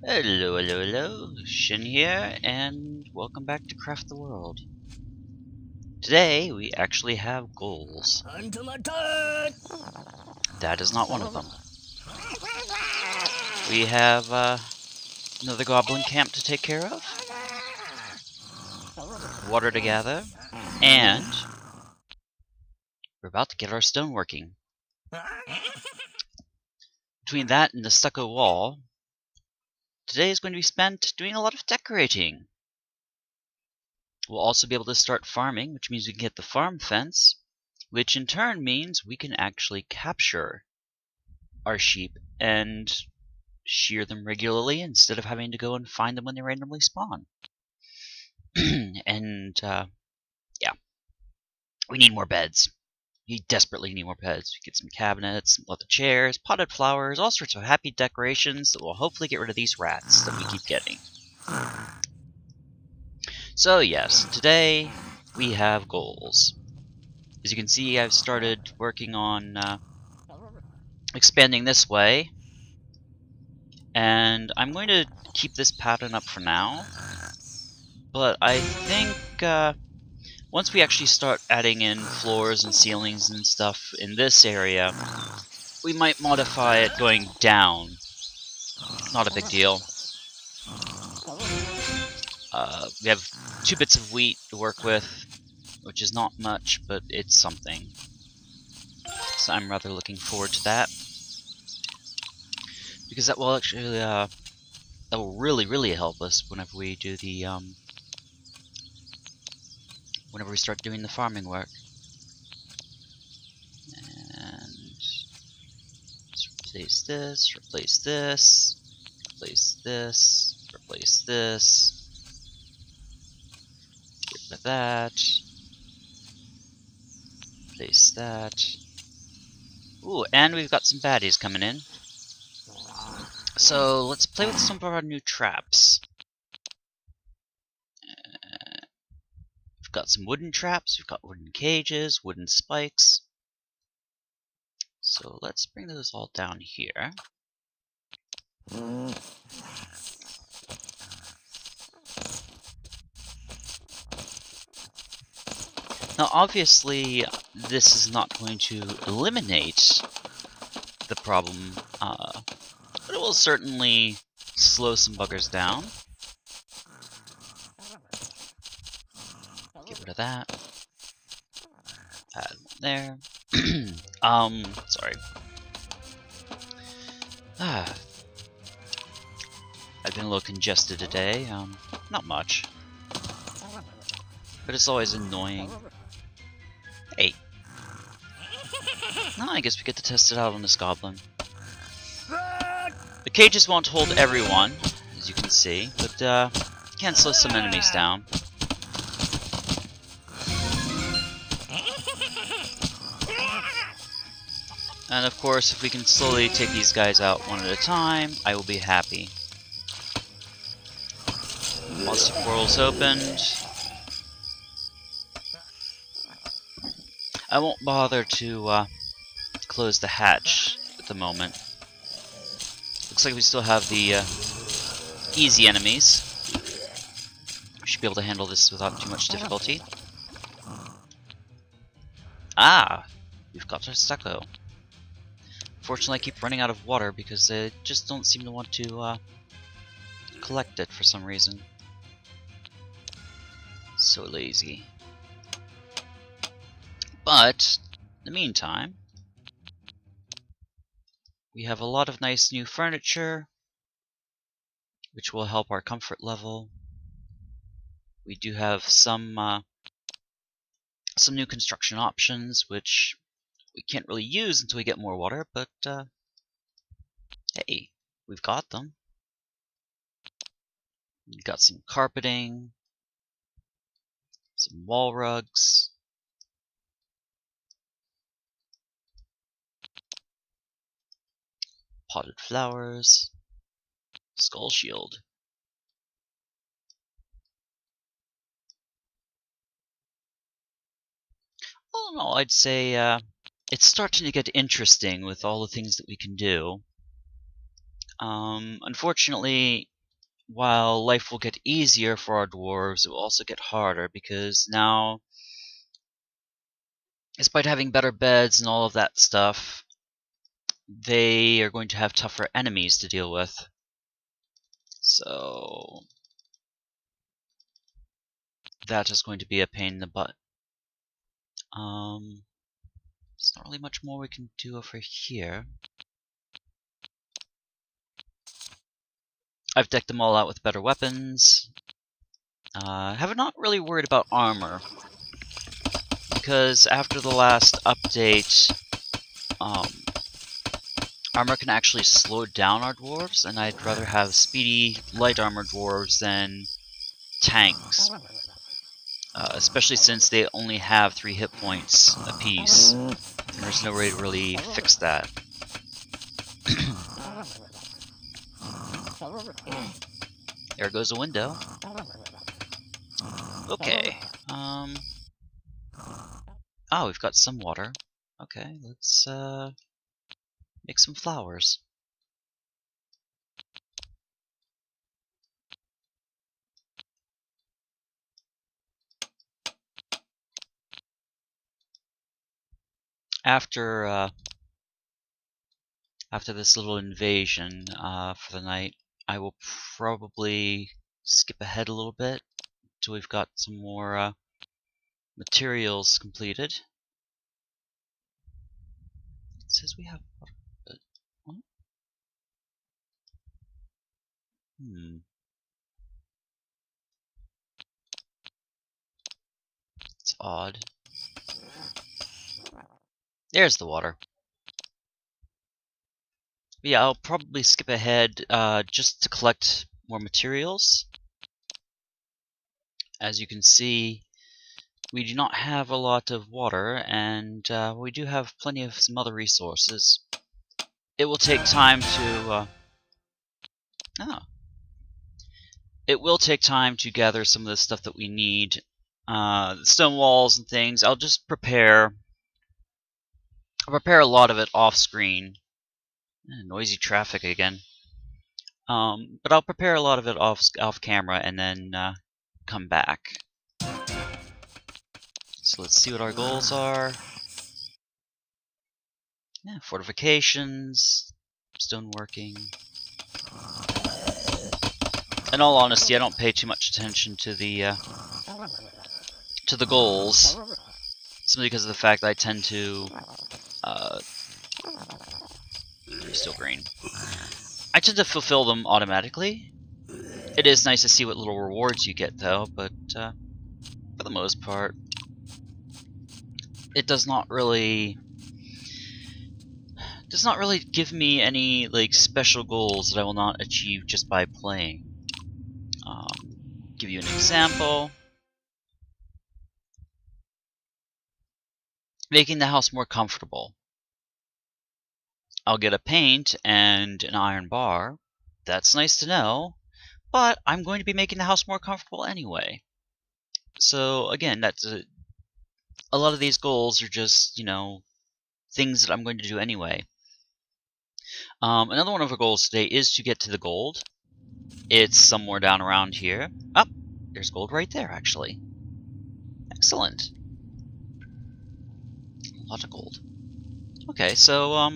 Hello, hello, hello, Shin here, and welcome back to Craft the World. Today, we actually have goals. That is not one of them. We have another goblin camp to take care of, water to gather, and we're about to get our stone working. Between that and the stucco wall, today is going to be spent doing a lot of decorating. We'll also be able to start farming, which means we can get the farm fence, which in turn means we can actually capture our sheep and shear them regularly instead of having to go and find them when they randomly spawn. And yeah, we need more beds. We desperately need more beds. We get some cabinets, leather chairs, potted flowers, all sorts of happy decorations that will hopefully get rid of these rats that we keep getting. So yes, today we have goals. As you can see, I've started working on expanding this way, and I'm going to keep this pattern up for now, but I think once we actually start adding in floors and ceilings and stuff in this area, we might modify it going down. Not a big deal. We have 2 bits of wheat to work with, which is not much, but it's something. So I'm rather looking forward to that, because that will actually that will really help us whenever we do the whenever we start doing the farming work. And let's replace this, replace this, replace this, replace this. Get rid of that. Replace that. Ooh, and we've got some baddies coming in. So let's play with some of our new traps. We've got some wooden traps, we've got wooden cages, wooden spikes. So let's bring those all down here. Now obviously this is not going to eliminate the problem, but it will certainly slow some buggers down. Get rid of that. Add one there. Sorry. I've been a little congested today. Not much. But it's always annoying. Hey. No, I guess we get to test it out on this goblin. The cages won't hold everyone, as you can see, but can slow some enemies down. And of course, if we can slowly take these guys out one at a time, I will be happy. Once the portal's opened, I won't bother to close the hatch at the moment. Looks like we still have the easy enemies. We should be able to handle this without too much difficulty. Ah! We've got our stucco. Fortunately, I keep running out of water because they just don't seem to want to collect it for some reason. So lazy. But, in the meantime, we have a lot of nice new furniture, which will help our comfort level. We do have some new construction options, which we can't really use until we get more water, but hey, we've got them. We've got some carpeting, some wall rugs, potted flowers, skull shield. All in all, I'd say it's starting to get interesting with all the things that we can do. Unfortunately, while life will get easier for our dwarves, it will also get harder, because now, despite having better beds and all of that stuff, they are going to have tougher enemies to deal with. So that is going to be a pain in the butt. There's not really much more we can do over here. I've decked them all out with better weapons. Have not really worried about armor, because after the last update, armor can actually slow down our dwarves, and I'd rather have speedy, light armored dwarves than tanks. Especially since they only have 3 hit points apiece. And there's no way to really fix that. There goes a window. Okay. Oh, we've got some water. Okay, let's make some flowers. After this little invasion for the night, I will probably skip ahead a little bit until we've got some more materials completed. It says we have water, but what? It's odd. There's the water. But yeah, I'll probably skip ahead just to collect more materials. As you can see, we do not have a lot of water, and we do have plenty of some other resources. It will take time to It will take time to gather some of the stuff that we need. The stone walls and things, I'll just prepare a lot of it off screen. Noisy traffic again. But I'll prepare a lot of it off camera and then come back. So let's see what our goals are. Yeah, fortifications, stoneworking. In all honesty, I don't pay too much attention to the goals, simply because of the fact that I tend to still green. I tend to fulfill them automatically. It is nice to see what little rewards you get, though, but for the most part, it does not really give me any like special goals that I will not achieve just by playing. Give you an example. Making the house more comfortable. I'll get a paint and an iron bar. That's nice to know, but I'm going to be making the house more comfortable anyway. So again, that's a lot of these goals are just, things that I'm going to do anyway. Another one of our goals today is to get to the gold. It's somewhere down around here. Oh, there's gold right there, actually. Excellent. A lot of gold. Okay, so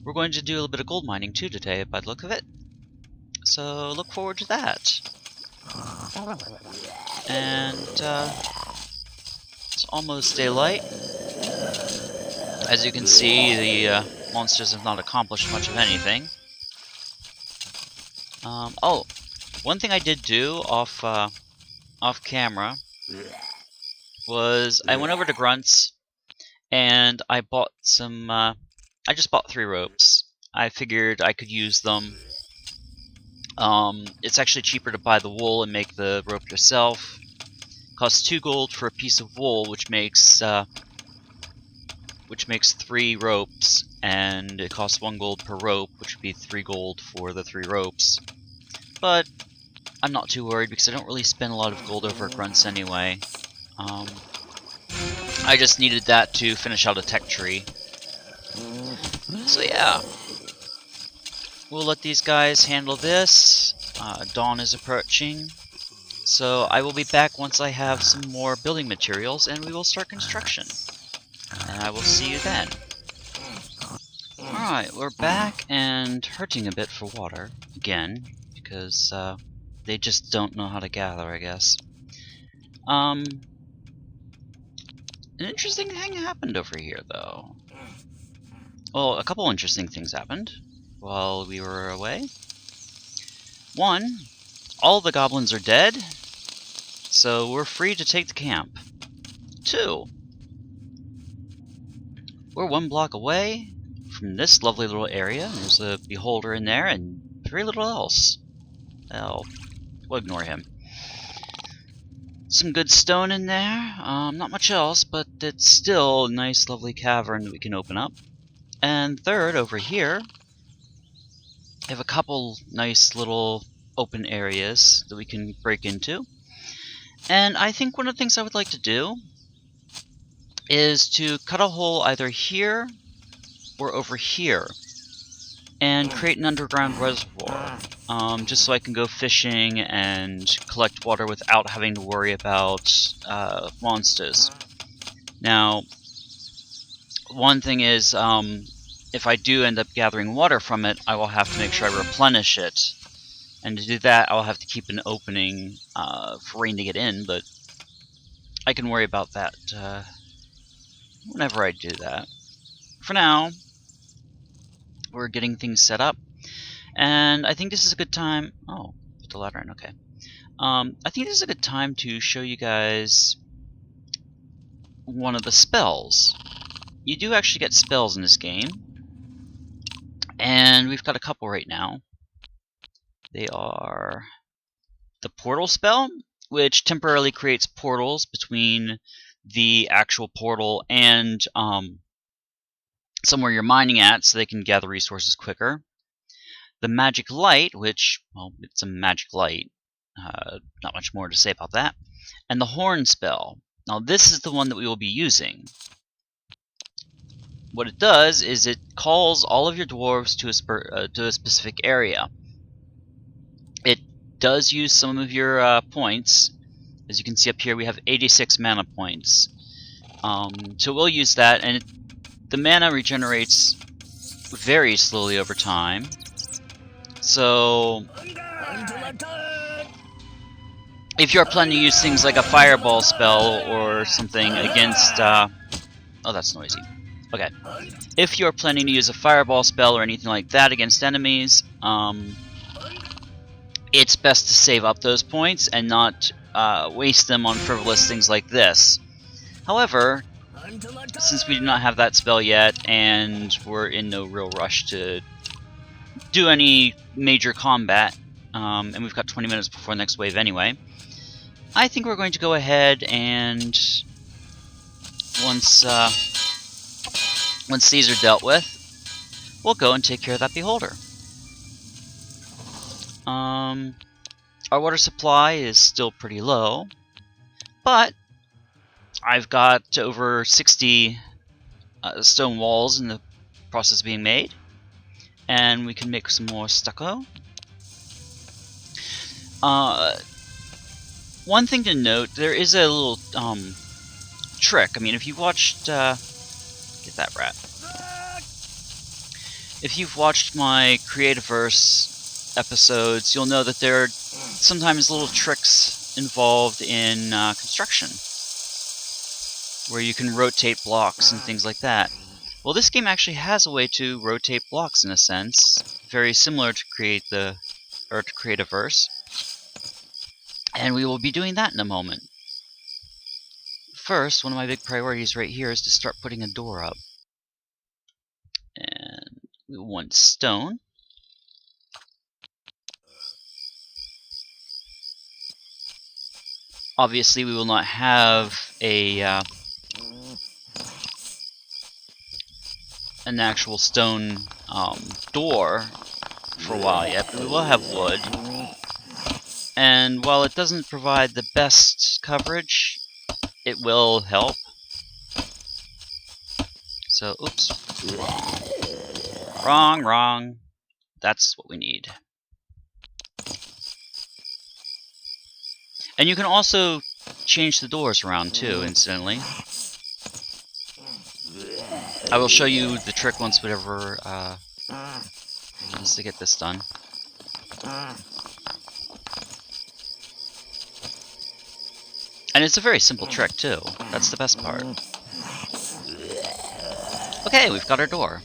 we're going to do a little bit of gold mining too today, by the look of it. So look forward to that. And it's almost daylight. As you can see, the monsters have not accomplished much of anything. Oh, one thing I did do off camera was I went over to Grunts and I bought some. I just bought 3 ropes. I figured I could use them. It's actually cheaper to buy the wool and make the rope yourself. Costs 2 gold for a piece of wool, which makes 3 ropes, and it costs 1 gold per rope, which would be 3 gold for the 3 ropes. But I'm not too worried because I don't really spend a lot of gold over at Grunts anyway. I just needed that to finish out a tech tree. So yeah, we'll let these guys handle this. dawn is approaching. So I will be back once I have some more building materials, and we will start construction. And I will see you then. Alright, we're back and hurting a bit for water, again, because they just don't know how to gather, I guess. An interesting thing happened over here, though. Well, a couple interesting things happened while we were away. One, all the goblins are dead, so we're free to take the camp. Two, we're 1 block away from this lovely little area. There's a beholder in there and very little else. Well, we'll ignore him. Some good stone in there. Not much else, but it's still a nice lovely cavern that we can open up. And third, over here, we have a couple nice little open areas that we can break into. And I think one of the things I would like to do is to cut a hole either here or over here and create an underground reservoir, just so I can go fishing and collect water without having to worry about monsters. Now, one thing is, if I do end up gathering water from it, I will have to make sure I replenish it. And to do that, I'll have to keep an opening for rain to get in, but I can worry about that whenever I do that. For now, we're getting things set up, and I think this is a good time... Oh, put the ladder in, okay. I think this is a good time to show you guys one of the spells. You do actually get spells in this game, and we've got a couple right now. They are the portal spell, which temporarily creates portals between the actual portal and somewhere you're mining at, so they can gather resources quicker. The magic light, which, well, it's a magic light. Not much more to say about that. And the horn spell. Now this is the one that we will be using. What it does is it calls all of your dwarves to a specific area. It does use some of your points. As you can see up here, we have 86 mana points. So we'll use that, and the mana regenerates very slowly over time. So if you're planning to use things like a fireball spell or something against... oh, that's noisy. Okay. If you're planning to use a fireball spell or anything like that against enemies, it's best to save up those points and not waste them on frivolous things like this. However, since we do not have that spell yet, and we're in no real rush to do any major combat, and we've got 20 minutes before the next wave anyway, I think we're going to go ahead and once these are dealt with, we'll go and take care of that beholder. Our water supply is still pretty low, but I've got over 60 stone walls in the process of being made, and we can make some more stucco. One thing to note, there is a little trick. I mean, if you've watched... get that rat. If you've watched my Creativerse episodes, you'll know that there are sometimes little tricks involved in construction, where you can rotate blocks and things like that. Well, this game actually has a way to rotate blocks in a sense, very similar to Creativerse, and we will be doing that in a moment. First, one of my big priorities right here is to start putting a door up. And we want stone. Obviously, we will not have an actual stone door for a while yet, but we will have wood. And while it doesn't provide the best coverage, it will help. So, oops. Wrong. That's what we need. And you can also change the doors around too, incidentally. I will show you the trick once whatever needs to get this done. And it's a very simple trick too. That's the best part. Okay, we've got our door.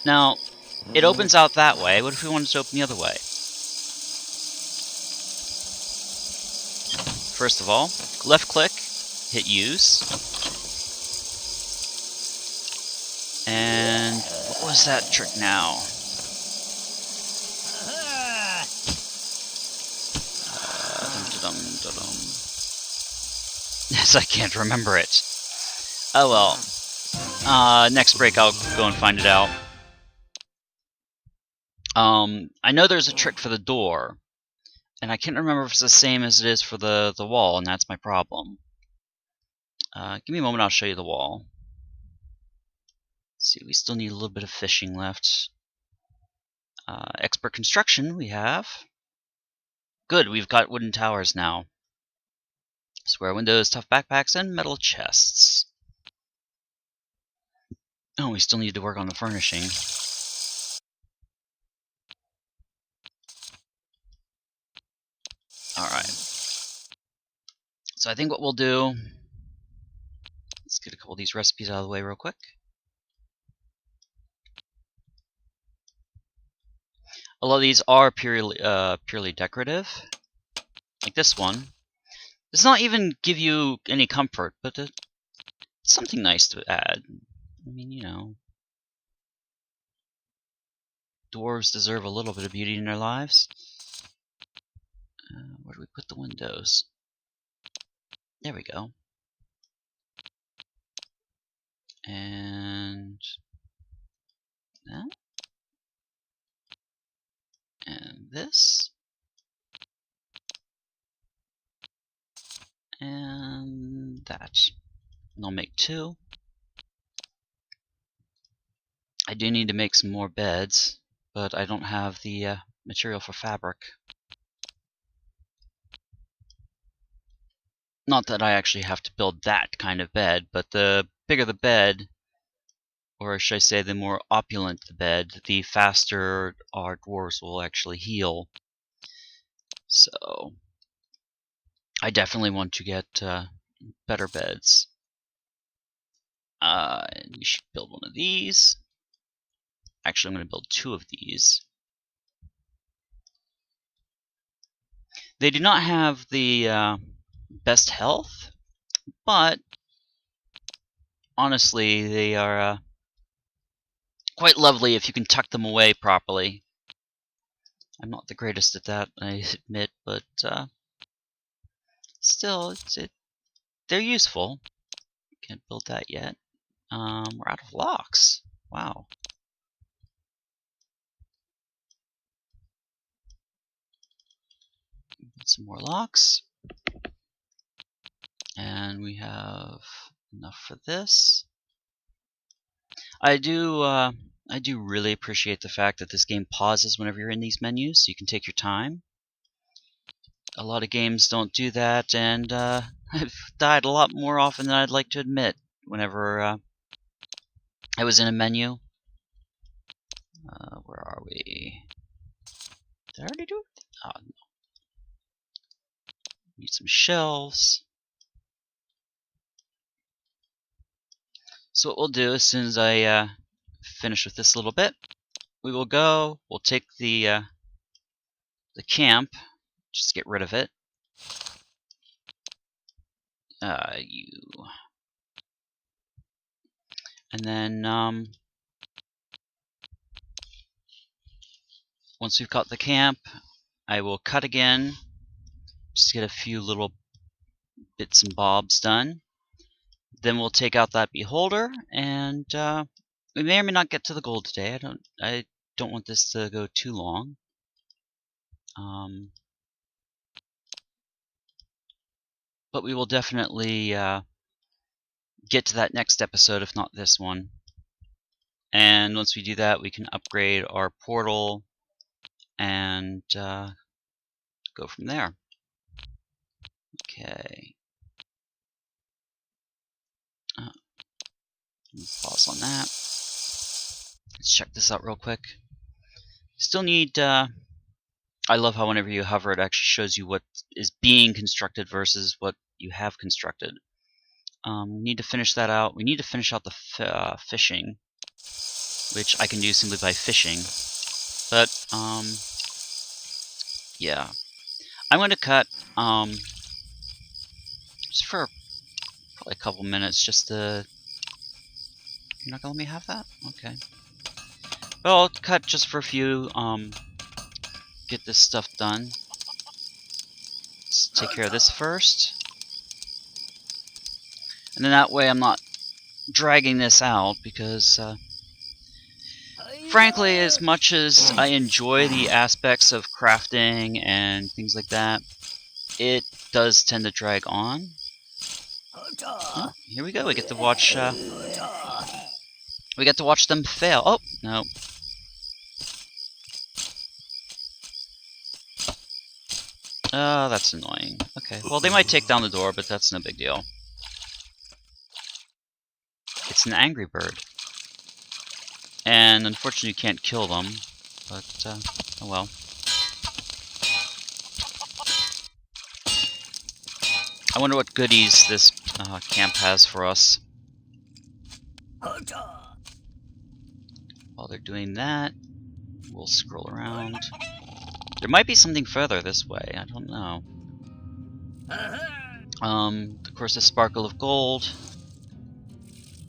Now, it opens out that way. What if we wanted to open the other way? First of all, left click, hit use. And what was that trick now? Yes, I can't remember it. Oh well. Next break I'll go and find it out. I know there's a trick for the door, and I can't remember if it's the same as it is for the wall, and that's my problem. Give me a moment, I'll show you the wall. Let's see, we still need a little bit of fishing left. Expert construction we have. Good, we've got wooden towers now. Square windows, tough backpacks, and metal chests. Oh, we still need to work on the furnishing. Alright. So I think what we'll do... Let's get a couple of these recipes out of the way real quick. A lot of these are purely decorative. Like this one. Does not even give you any comfort, but it's something nice to add. I mean, you know. Dwarves deserve a little bit of beauty in their lives. Where do we put the windows? There we go. And that. And this. And that. And I'll make 2. I do need to make some more beds, but I don't have the material for fabric. Not that I actually have to build that kind of bed, but the bigger the bed, or should I say the more opulent the bed, the faster our dwarves will actually heal. So I definitely want to get better beds. And we should build one of these. Actually, I'm going to build 2 of these. They do not have the best health, but honestly, they are quite lovely if you can tuck them away properly. I'm not the greatest at that, I admit, but still, they're useful. Can't build that yet. We're out of locks. Wow. Some more locks. And we have enough for this. I do really appreciate the fact that this game pauses whenever you're in these menus, so you can take your time. A lot of games don't do that, and I've died a lot more often than I'd like to admit whenever I was in a menu. Where are we? Did I already do it? Oh, no. Need some shelves. So what we'll do as soon as I finish with this little bit, we will go. We'll take the camp, just get rid of it. And then once we've got the camp, I will cut again. Just get a few little bits and bobs done. Then we'll take out that beholder, and we may or may not get to the gold today. I don't want this to go too long. But we will definitely get to that next episode, if not this one. And once we do that, we can upgrade our portal and go from there. Okay. Pause on that. Let's check this out real quick. Still need, I love how whenever you hover it actually shows you what is being constructed versus what you have constructed. We need to finish that out. We need to finish out the fishing, which I can do simply by fishing. But, yeah. I'm going to cut, just for probably a couple minutes, just to... You're not going to let me have that? Okay. Well, I'll cut just for a few, get this stuff done. Let's take care of this first. And then that way I'm not dragging this out, because, frankly, as much as I enjoy the aspects of crafting and things like that, it does tend to drag on. Oh, here we go. We get to watch. We get to watch them fail. Oh no. Oh, that's annoying. Okay. Well, they might take down the door, but that's no big deal. It's an angry bird. And unfortunately you can't kill them, but, oh well. I wonder what goodies this camp has for us. While they're doing that, we'll scroll around. There might be something further this way, I don't know. Of course, the Sparkle of Gold,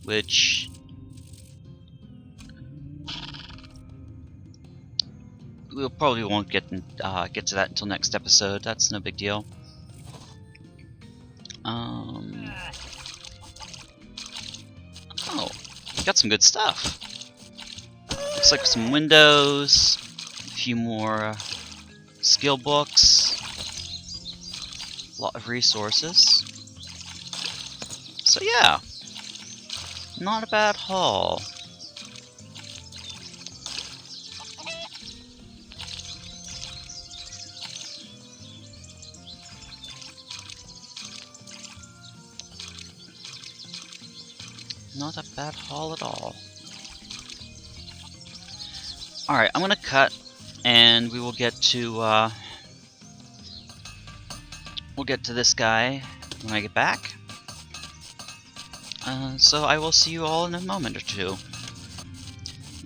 which... we probably won't get to that until next episode. That's no big deal. Oh, got some good stuff. Looks like some windows, a few more skill books, a lot of resources. So yeah, not a bad haul. Not a bad haul at all. Alright, I'm gonna cut, and we will get to, we'll get to this guy when I get back. So I will see you all in a moment or two.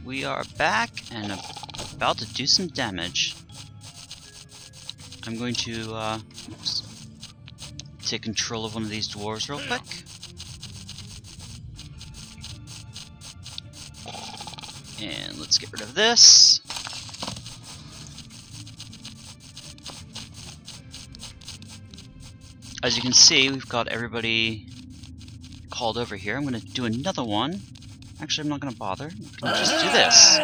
We are back and about to do some damage. I'm going to, take control of one of these dwarves real quick. And let's get rid of this. As you can see, we've got everybody called over here. I'm going to do another one. Actually, I'm not going to bother. I'm going to just do this.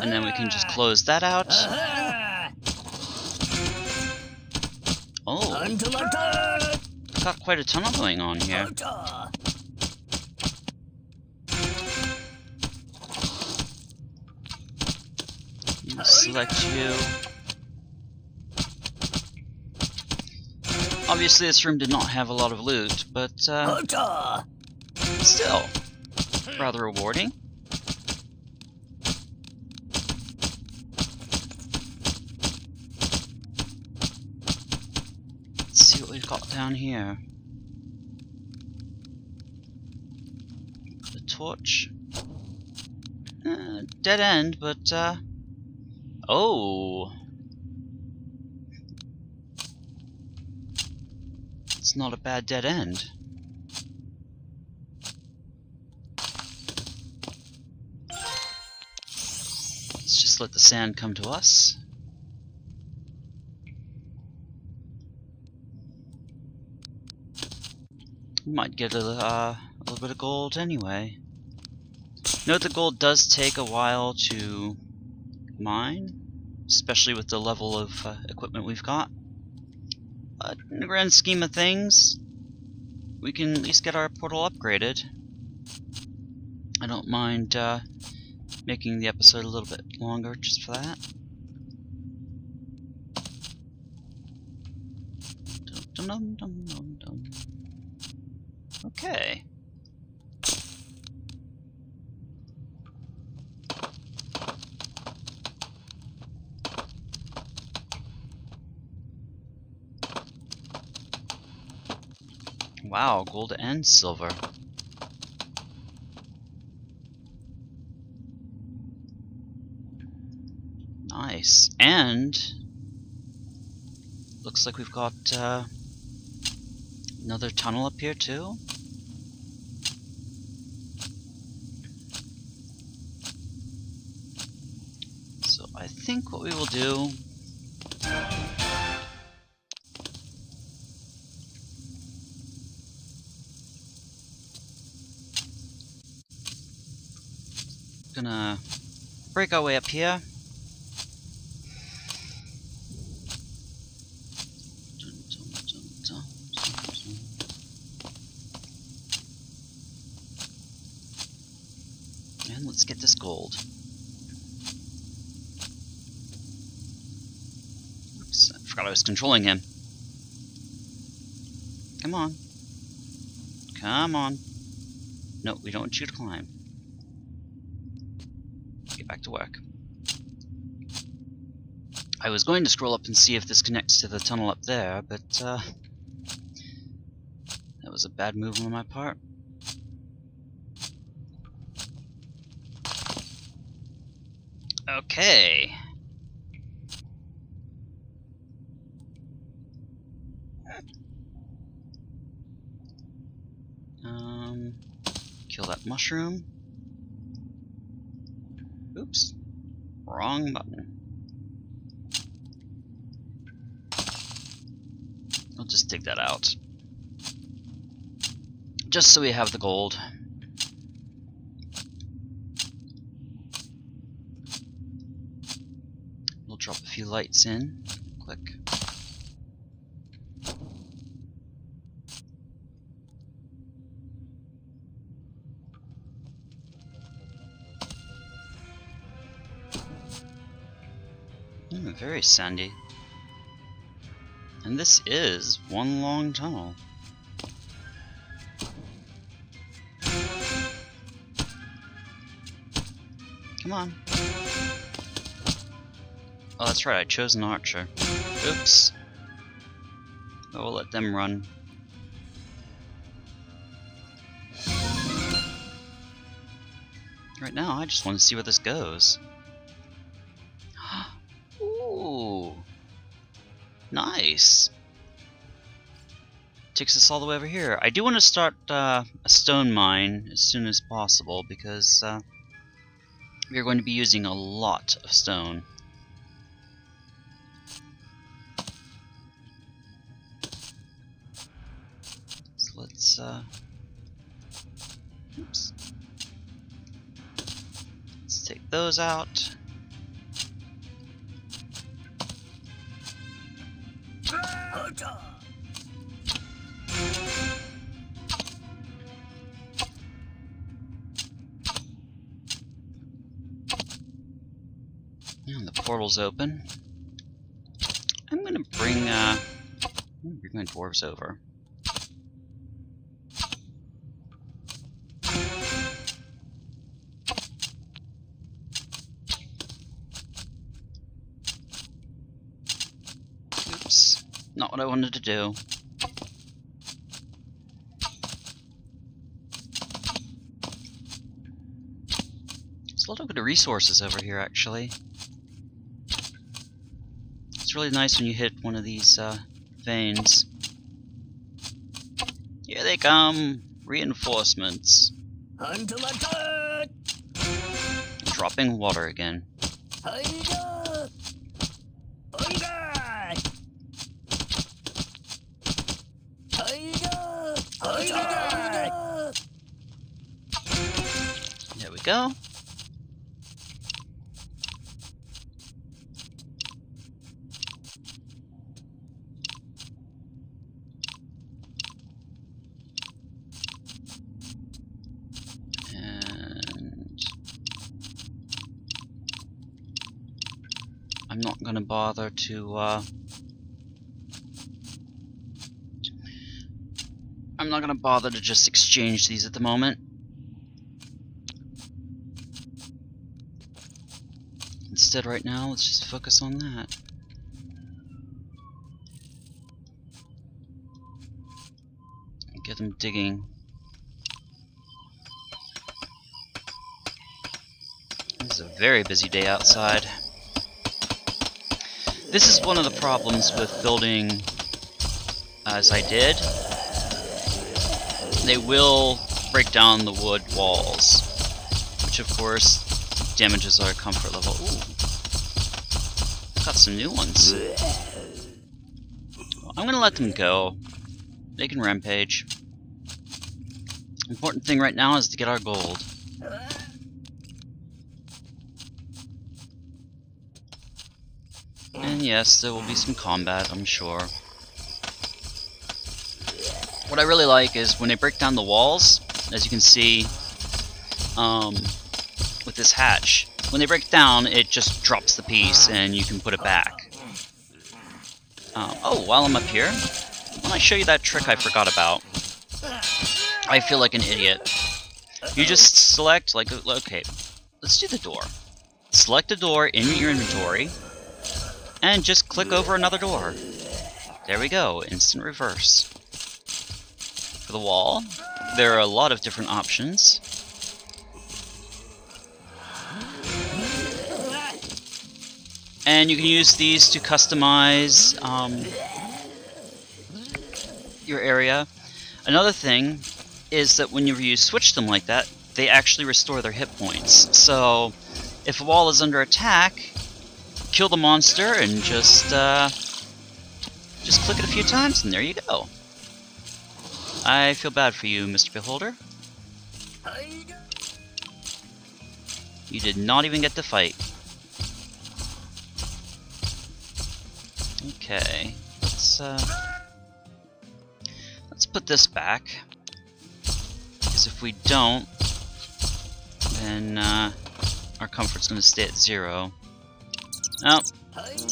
And then we can just close that out. Oh. Got quite a tunnel going on here. Select you. Obviously this room did not have a lot of loot, but still rather rewarding. Let's see what we've got down here. The torch. Dead end, but oh. It's not a bad dead end. Let's just let the sand come to us. We might get a little bit of gold anyway. Note the gold does take a while to mine, especially with the level of equipment we've got. But in the grand scheme of things, we can at least get our portal upgraded. I don't mind making the episode a little bit longer just for that. Dum, dum, dum, dum, dum. Okay. Wow, gold and silver. Nice. And looks like we've got another tunnel up here too. So I think what we will do gonna break our way up here. And let's get this gold. Oops, I forgot I was controlling him. Come on. Come on. No, we don't want you to climb. Get back to work. I was going to scroll up and see if this connects to the tunnel up there, but that was a bad move on my part. Okay. Kill that mushroom. Oops. Wrong button. I'll just dig that out. Just so we have the gold. We'll drop a few lights in. Click. Very sandy. And this is one long tunnel. Come on. Oh, that's right, I chose an archer. Oops. Oh, we'll let them run. Right now, I just want to see where this goes. Ooh. Nice. Takes us all the way over here. I do want to start a stone mine as soon as possible because we're going to be using a lot of stone. So let's oops. Let's take those out. And the portal's open. I'm gonna bring my dwarves over. Oops, not what I wanted to do. There's a lot of good resources over here, actually. It's really nice when you hit one of these veins. Here they come! Reinforcements. Dropping water again. There we go. I'm not gonna bother to, I'm not gonna bother to just exchange these at the moment. Instead, right now, let's just focus on that. Get them digging. This is a very busy day outside. This is one of the problems with building as I did. They will break down the wood walls, which of course damages our comfort level. Ooh, got some new ones. Well, I'm gonna let them go. They can rampage. Important thing right now is to get our gold. And yes, there will be some combat, I'm sure. What I really like is when they break down the walls, as you can see with this hatch, when they break down, it just drops the piece and you can put it back. Oh, while I'm up here, why don't I show you that trick I forgot about? I feel like an idiot. You just select, like, okay, let's do the door. Select a door in your inventory, and just click over another door. There we go, instant reverse. For the wall, there are a lot of different options. And you can use these to customize your area. Another thing is that whenever you switch them like that, they actually restore their hit points. So, if a wall is under attack, kill the monster and just click it a few times, and there you go. I feel bad for you, Mr. Beholder. You did not even get to fight. Okay, let's put this back, because if we don't, then our comfort's going to stay at 0. Oh,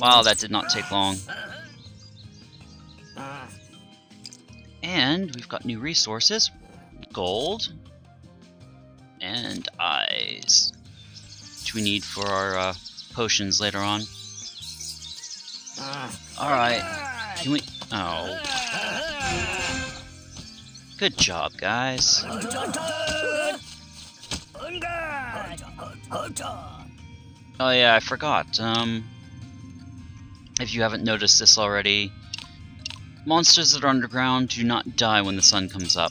wow, that did not take long. And we've got new resources. Gold. And eyes. Which we need for our potions later on. Alright. Can we... Oh. Good job, guys. Oh yeah, I forgot. If you haven't noticed this already, monsters that are underground do not die when the sun comes up.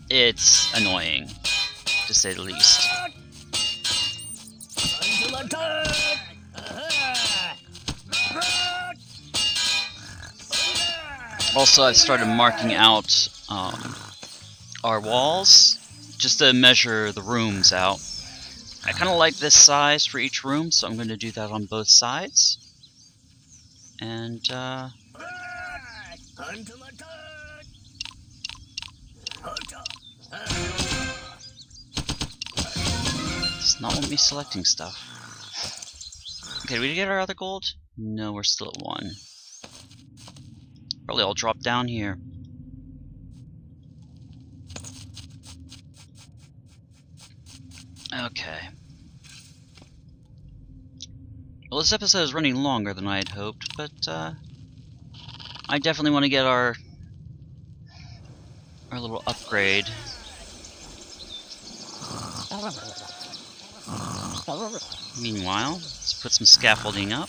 It's annoying, to say the least. Also, I've started marking out our walls, just to measure the rooms out. I kind of like this size for each room, so I'm going to do that on both sides. And, it's not want me selecting stuff. Okay, did we get our other gold? No, we're still at 1. Probably all drop down here. Okay. Well, this episode is running longer than I had hoped, but I definitely want to get our little upgrade. Meanwhile, let's put some scaffolding up.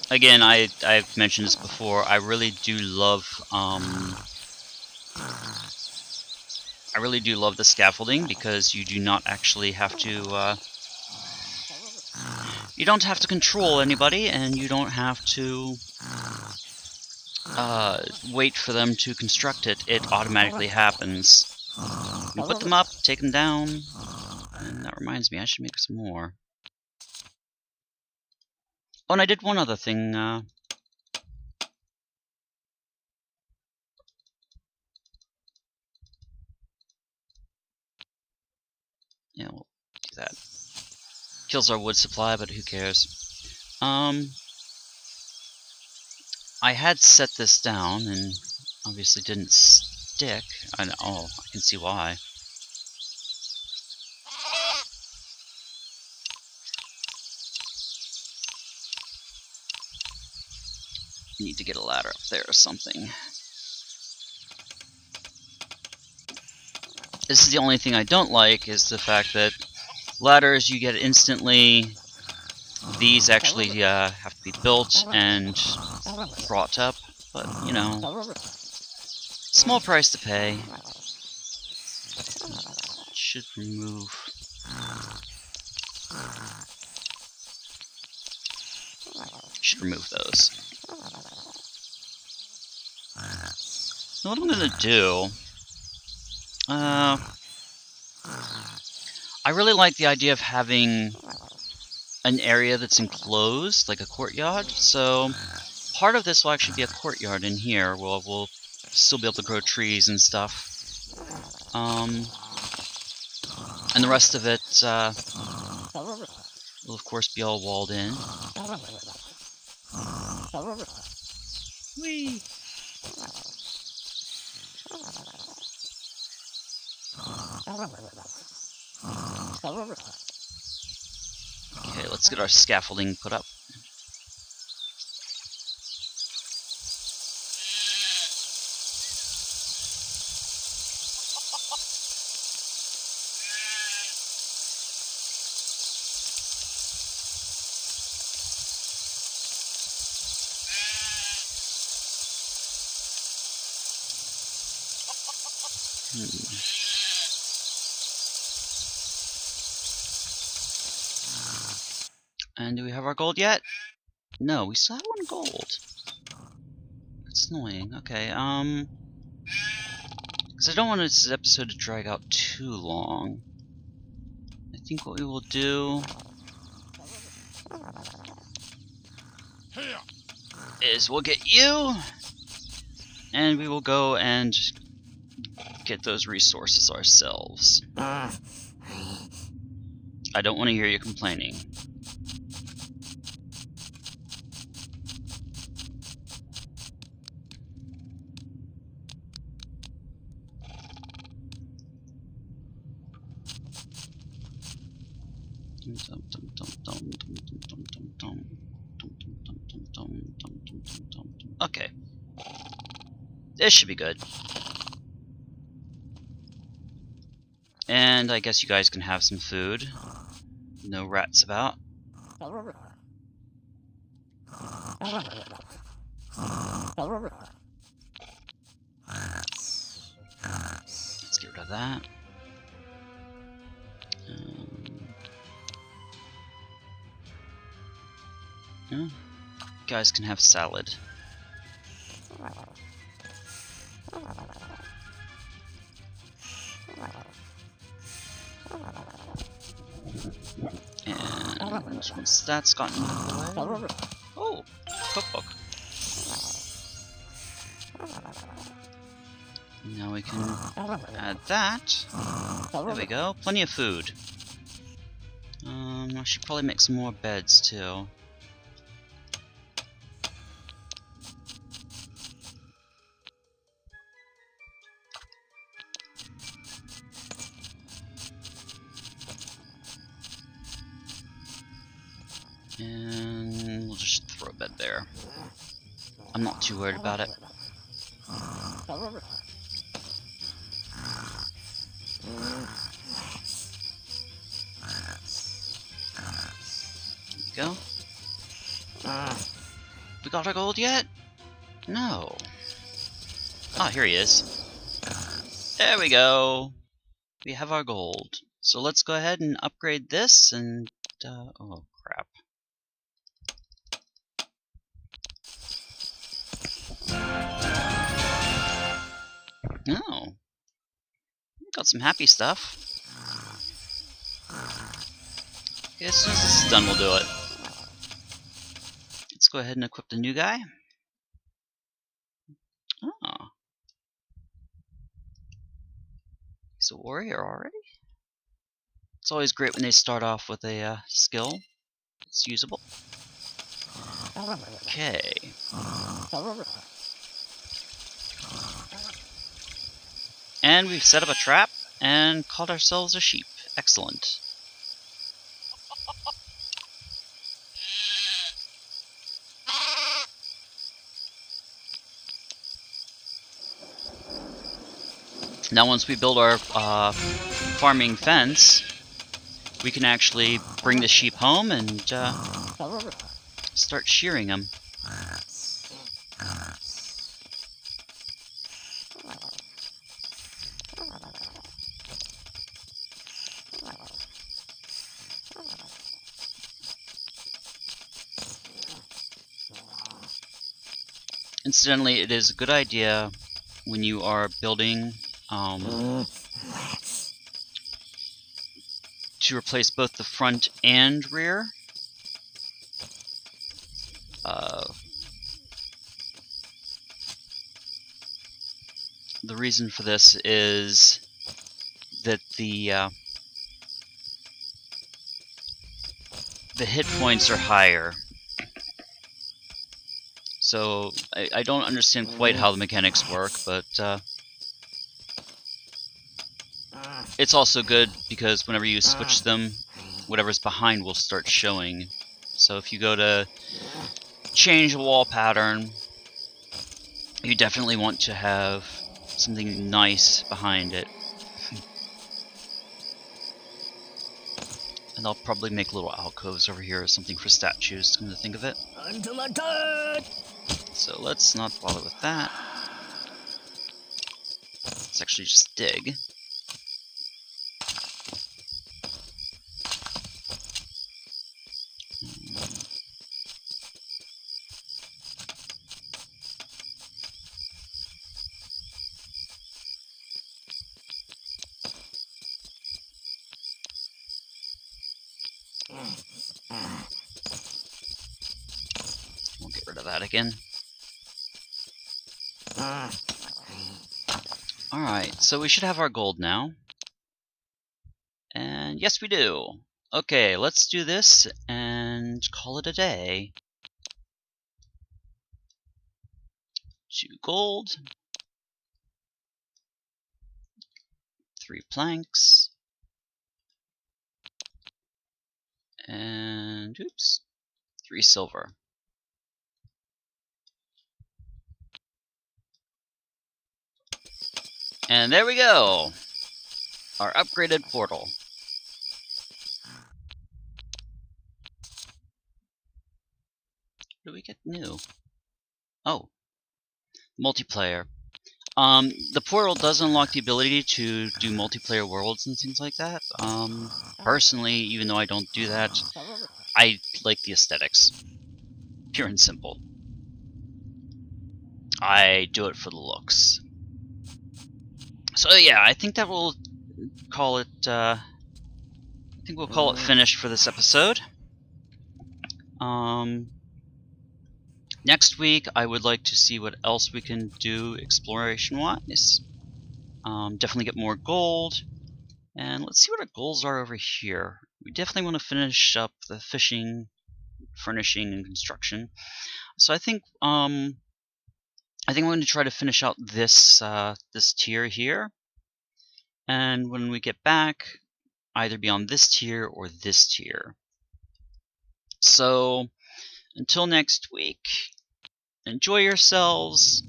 Again, I've mentioned this before. I really do love the scaffolding, because you do not actually have to you don't have to control anybody, and you don't have to wait for them to construct it. It automatically happens. You put them up, take them down, and that reminds me, I should make some more. Oh, and I did one other thing. Yeah, we'll do that. Kills our wood supply, but who cares? I had set this down and obviously didn't stick. Oh, I can see why. Need to get a ladder up there or something. This is the only thing I don't like, is the fact that ladders you get instantly. These actually have to be built and brought up, but you know, small price to pay. Should remove. Should remove those. So what I'm gonna do, I really like the idea of having an area that's enclosed, like a courtyard. So part of this will actually be a courtyard in here. We'll still be able to grow trees and stuff. And the rest of it will of course be all walled in. Whee! Okay, let's get our scaffolding put up. And do we have our gold yet? No, we still have 1 gold. That's annoying. Okay, because I don't want this episode to drag out too long. I think what we will do is we'll get you, and we will go and get those resources ourselves. I don't want to hear you complaining. Okay. This should be good. And I guess you guys can have some food. No rats about. Let's get rid of that. Yeah. You guys can have salad. And once that's gotten away. Oh, cookbook. Now we can add that. There we go. Plenty of food. I should probably make some more beds too. And we'll just throw a bed there. I'm not too worried about it. There we go. We got our gold yet? No. Ah, here he is. There we go. We have our gold. So let's go ahead and upgrade this and... oh, crap. Oh. Got some happy stuff. Okay, as soon as this is done, we'll do it. Let's go ahead and equip the new guy. Oh. He's a warrior already? It's always great when they start off with a skill. It's usable. Okay. And we've set up a trap and caught ourselves a sheep. Excellent. Now once we build our farming fence, we can actually bring the sheep home and start shearing them. Incidentally, it is a good idea when you are building to replace both the front and rear. The reason for this is that the hit points are higher. So I don't understand quite how the mechanics work, but it's also good because whenever you switch them, whatever's behind will start showing. So if you go to change a wall pattern, you definitely want to have something nice behind it. And I'll probably make little alcoves over here or something for statues, come to think of it. So let's not bother with that. Let's actually just dig. We'll get rid of that again. Alright, so we should have our gold now. And yes, we do. Okay, let's do this and call it a day. 2 gold. 3 planks. And, oops, 3 silver. And there we go! Our upgraded portal. What do we get new? Oh, multiplayer. The portal does unlock the ability to do multiplayer worlds and things like that. Personally, even though I don't do that, I like the aesthetics. Pure and simple. I do it for the looks. So yeah, I think that we'll call it, I think we'll call it finished for this episode. Next week, I would like to see what else we can do exploration-wise. Definitely get more gold. And let's see what our goals are over here. We definitely want to finish up the fishing, furnishing, and construction. So I think I'm going to try to finish out this this tier here. And when we get back, either be on this tier or this tier. So until next week, enjoy yourselves,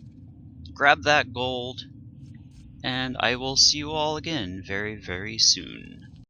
grab that gold, and I will see you all again very, very soon.